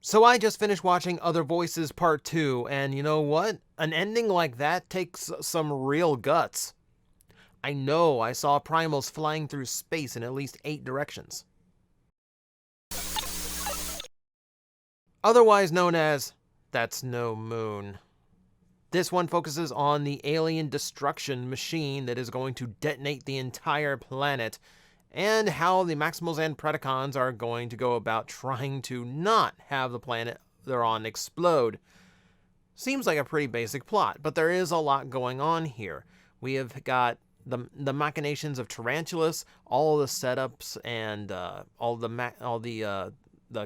So I just finished watching Other Voices Part 2, and you know what? An ending like that takes some real guts. I know I saw primals flying through space in at least 8 directions. Otherwise known as That's No Moon. This one focuses on the alien destruction machine that is going to detonate the entire planet, and how the Maximals and Predacons are going to go about trying to not have the planet they're on explode. Seems like a pretty basic plot, but there is a lot going on here. We have got the machinations of Tarantulas, all the setups and all the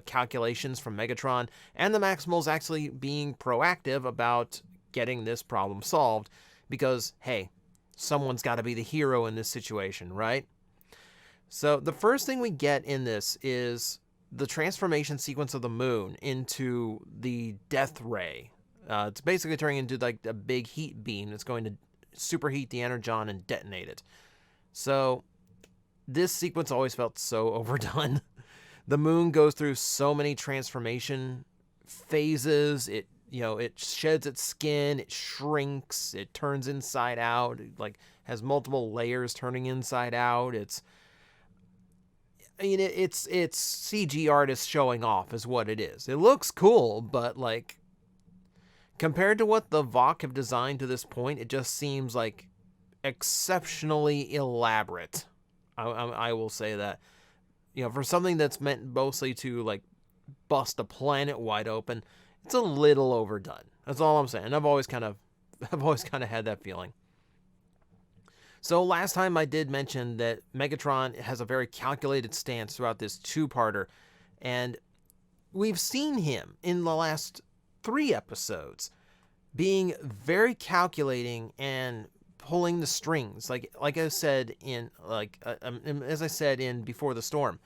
calculations from Megatron, and the Maximals actually being proactive about getting this problem solved, because hey, someone's got to be the hero in this situation, right? So the first thing we get in this is the transformation sequence of the moon into the death ray. It's basically turning into like a big heat beam that's going to superheat the energon and detonate it. So this sequence always felt so overdone. The moon goes through so many transformation phases. It sheds its skin, it shrinks, it turns inside out, it like has multiple layers turning inside out. It's CG artists showing off is what it is. It looks cool, but like compared to what the Vok have designed to this point, it just seems like exceptionally elaborate. I will say that. For something that's meant mostly to like bust a planet wide open, it's a little overdone. That's all I'm saying. I've always kind of had that feeling. So last time I did mention that Megatron has a very calculated stance throughout this two-parter, and we've seen him in the last 3 episodes being very calculating and pulling the strings. Like I said as I said in Before the Storm,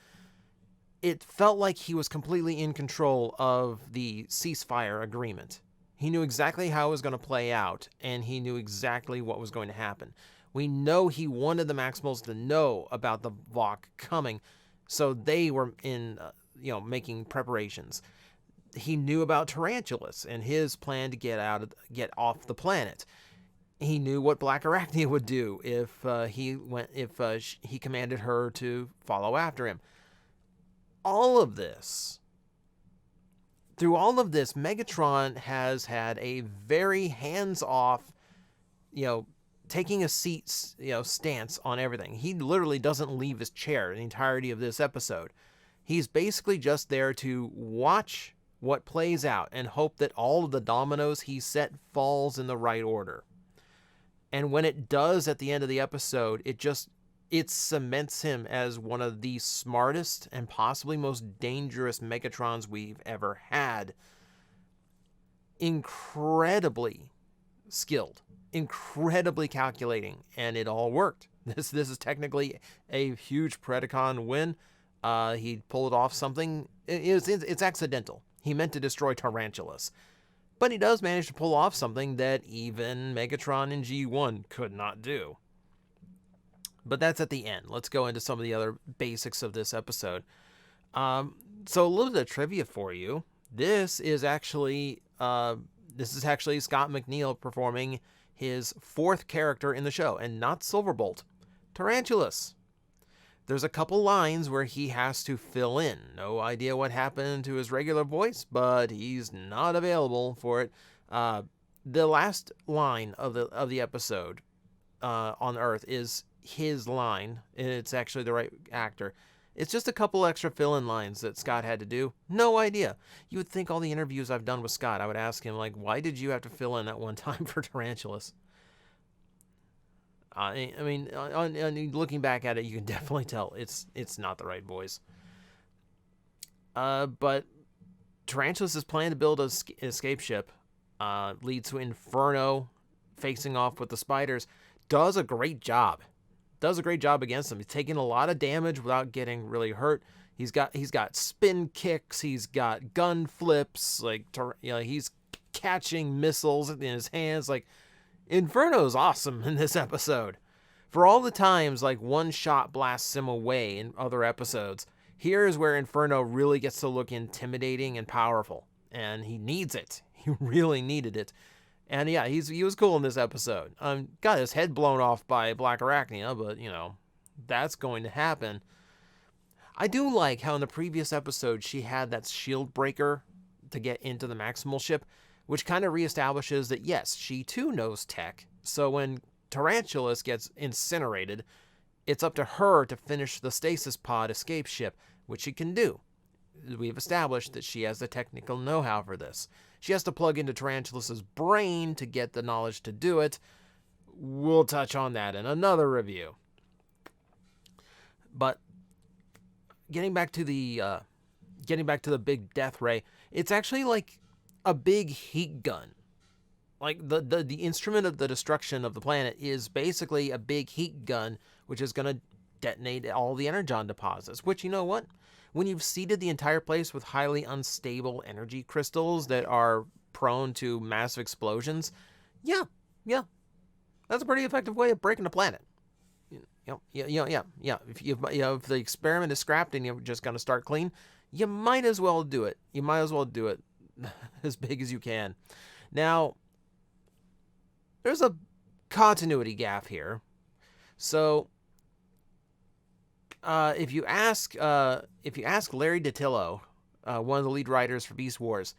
it felt like he was completely in control of the ceasefire agreement. He knew exactly how it was going to play out, and he knew exactly what was going to happen. We know he wanted the Maximals to know about the Vok coming, so they were making preparations. He knew about Tarantulas and his plan to get off the planet. He knew what Blackarachnia would do if he commanded her to follow after him. Through all of this, Megatron has had a very hands-off, taking a seat, stance on everything. He literally doesn't leave his chair the entirety of this episode. He's basically just there to watch what plays out and hope that all of the dominoes he set falls in the right order. And when it does at the end of the episode, it cements him as one of the smartest and possibly most dangerous Megatrons we've ever had. Incredibly skilled, incredibly calculating, and it all worked. This is technically a huge Predacon win. He pulled off something. It's accidental. He meant to destroy Tarantulas. But he does manage to pull off something that even Megatron in G1 could not do. But that's at the end. Let's go into some of the other basics of this episode. So a little bit of trivia for you. This is actually Scott McNeil performing his 4th character in the show, and not Silverbolt, Tarantulas. There's a couple lines where he has to fill in. No idea what happened to his regular voice, but he's not available for it. The last line of the episode on Earth is his line, and it's actually the right actor. It's just a couple extra fill-in lines that Scott had to do. No idea. You would think all the interviews I've done with Scott, I would ask him, like, why did you have to fill in that one time for Tarantulas? I mean, looking back at it, you can definitely tell it's not the right voice. But Tarantulas' plan to build an escape ship leads to Inferno facing off with the spiders. Does a great job against them. He's taking a lot of damage without getting really hurt. He's got spin kicks. He's got gun flips. He's catching missiles in his hands. Like, Inferno's awesome in this episode. For all the times, like, one shot blasts him away in other episodes, Here's where Inferno really gets to look intimidating and powerful, and he needs it. He really needed it. And yeah, he was cool in this episode. Got his head blown off by Blackarachnia, but that's going to happen. I do like how in the previous episode she had that shield breaker to get into the Maximal ship, which kind of reestablishes that yes, she too knows tech. So when Tarantulas gets incinerated, it's up to her to finish the stasis pod escape ship, which she can do. We've established that she has the technical know-how for this. She has to plug into Tarantulas' brain to get the knowledge to do it. We'll touch on that in another review. But getting back to the big death ray, it's actually like a big heat gun. Like the instrument of the destruction of the planet is basically a big heat gun, which is going to detonate all the energon deposits. Which, you know what? When you've seeded the entire place with highly unstable energy crystals that are prone to massive explosions, yeah, that's a pretty effective way of breaking a planet. Yeah. If the experiment is scrapped and you're just going to start clean, you might as well do it. You might as well do it as big as you can. Now, there's a continuity gap here. So, if you ask Larry DiTillo, one of the lead writers for Beast Wars,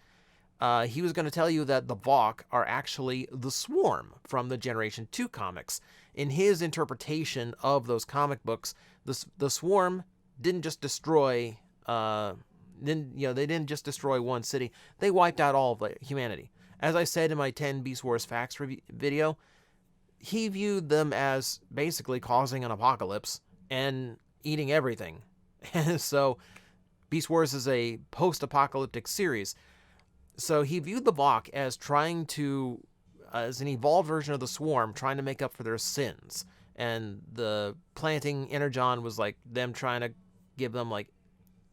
he was going to tell you that the Vok are actually the Swarm from the Generation 2 comics. In his interpretation of those comic books, the Swarm didn't just destroy, they didn't just destroy one city. They wiped out all of humanity. As I said in my 10 Beast Wars Facts video, he viewed them as basically causing an apocalypse and eating everything. So Beast Wars is a post-apocalyptic series. So he viewed the Vok as trying to, as an evolved version of the Swarm, trying to make up for their sins. And the planting energon was like them trying to give them like,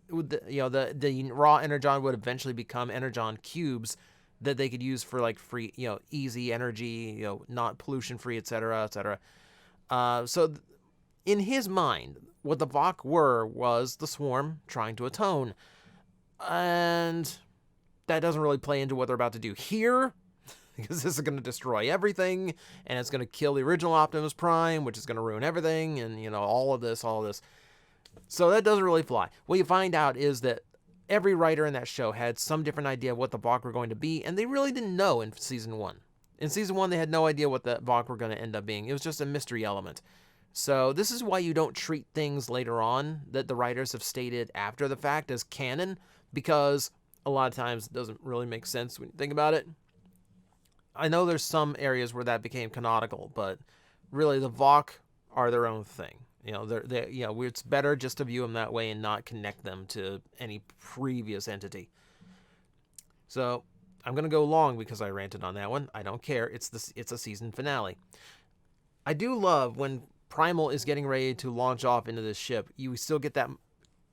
the raw energon would eventually become energon cubes that they could use for like free, easy energy, not pollution free, etc., etc. So in his mind, what the Vok was the Swarm trying to atone. And that doesn't really play into what they're about to do here, because this is going to destroy everything, and it's going to kill the original Optimus Prime, which is going to ruin everything, and, all of this. So that doesn't really fly. What you find out is that every writer in that show had some different idea of what the Vok were going to be, and they really didn't know in Season 1. In Season 1, they had no idea what the Vok were going to end up being. It was just a mystery element. So this is why you don't treat things later on that the writers have stated after the fact as canon, because a lot of times it doesn't really make sense when you think about it. I know there's some areas where that became canonical, but really the Vok are their own thing. It's better just to view them that way and not connect them to any previous entity. So I'm going to go long because I ranted on that one. I don't care. It's a season finale. I do love when Primal is getting ready to launch off into this ship. You still get that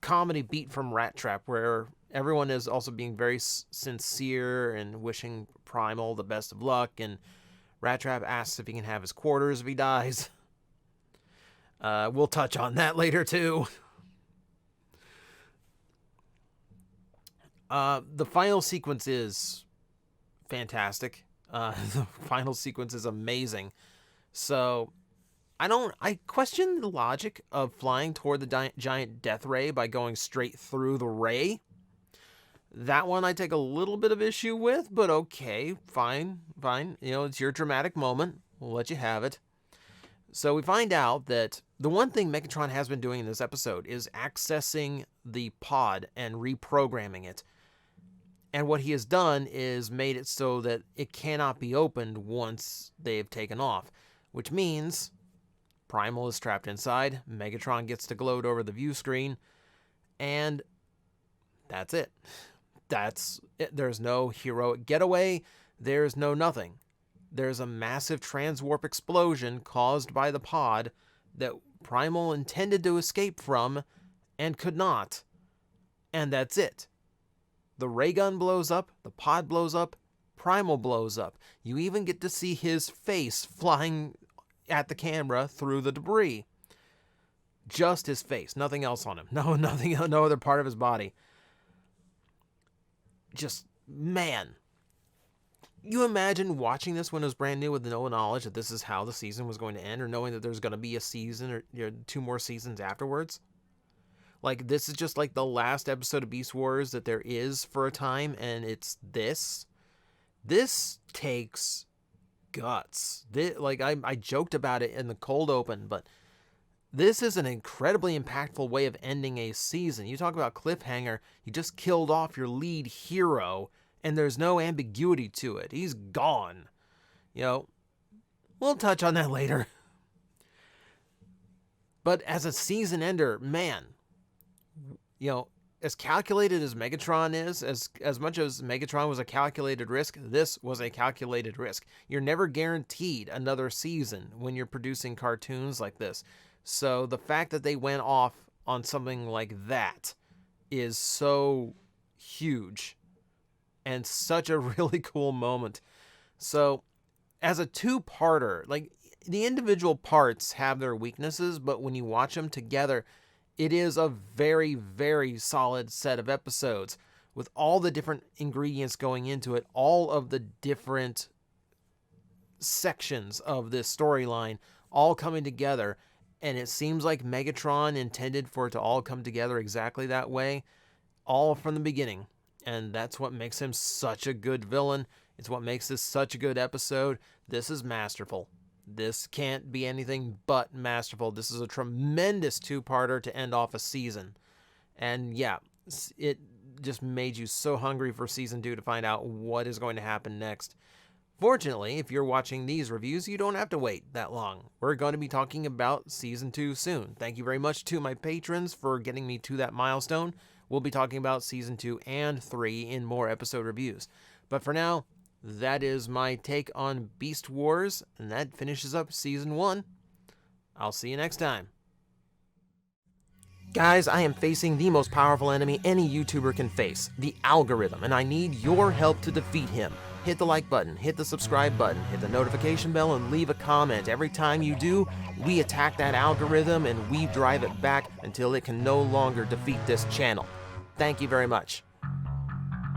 comedy beat from Rat Trap where everyone is also being very sincere and wishing Primal the best of luck. And Rat Trap asks if he can have his quarters if he dies. We'll touch on that later too. The final sequence is fantastic. The final sequence is amazing. So I question the logic of flying toward the giant death ray by going straight through the ray. That one I take a little bit of issue with, but okay, fine. It's your dramatic moment. We'll let you have it. So we find out that the one thing Megatron has been doing in this episode is accessing the pod and reprogramming it. And what he has done is made it so that it cannot be opened once they've taken off, which means Primal is trapped inside, Megatron gets to gloat over the view screen, and that's it. That's it. There's no heroic getaway. There's no nothing. There's a massive transwarp explosion caused by the pod that Primal intended to escape from and could not. And that's it. The ray gun blows up, the pod blows up, Primal blows up. You even get to see his face flying at the camera through the debris. Just his face, nothing else on him. No, nothing, no other part of his body. Just, man. You imagine watching this when it was brand new with no knowledge that this is how the season was going to end, or knowing that there's going to be a season or 2 more seasons afterwards? Like, this is just like the last episode of Beast Wars that there is for a time, and it's this. This takes guts. I joked about it in the cold open, but this is an incredibly impactful way of ending a season. You talk about cliffhanger, you just killed off your lead hero, and there's no ambiguity to it. He's gone. You know, we'll touch on that later. But as a season ender, man, you know, as calculated as Megatron is, as much as Megatron was a calculated risk, this was a calculated risk. You're never guaranteed another season when you're producing cartoons like this. So the fact that they went off on something like that is so huge and such a really cool moment. So as a 2-parter, like, the individual parts have their weaknesses, but when you watch them together, it is a very, very solid set of episodes with all the different ingredients going into it, all of the different sections of this storyline all coming together. And it seems like Megatron intended for it to all come together exactly that way, all from the beginning. And that's what makes him such a good villain. It's what makes this such a good episode. This is masterful. This can't be anything but masterful. This is a tremendous 2-parter to end off a season. And yeah, it just made you so hungry for season 2 to find out what is going to happen next. Fortunately, if you're watching these reviews, you don't have to wait that long. We're going to be talking about Season 2 soon. Thank you very much to my patrons for getting me to that milestone. We'll be talking about Season 2 and 3 in more episode reviews. But for now, that is my take on Beast Wars, and that finishes up Season 1. I'll see you next time. Guys, I am facing the most powerful enemy any YouTuber can face, the algorithm, and I need your help to defeat him. Hit the like button, hit the subscribe button, hit the notification bell, and leave a comment. Every time you do, we attack that algorithm and we drive it back until it can no longer defeat this channel. Thank you very much.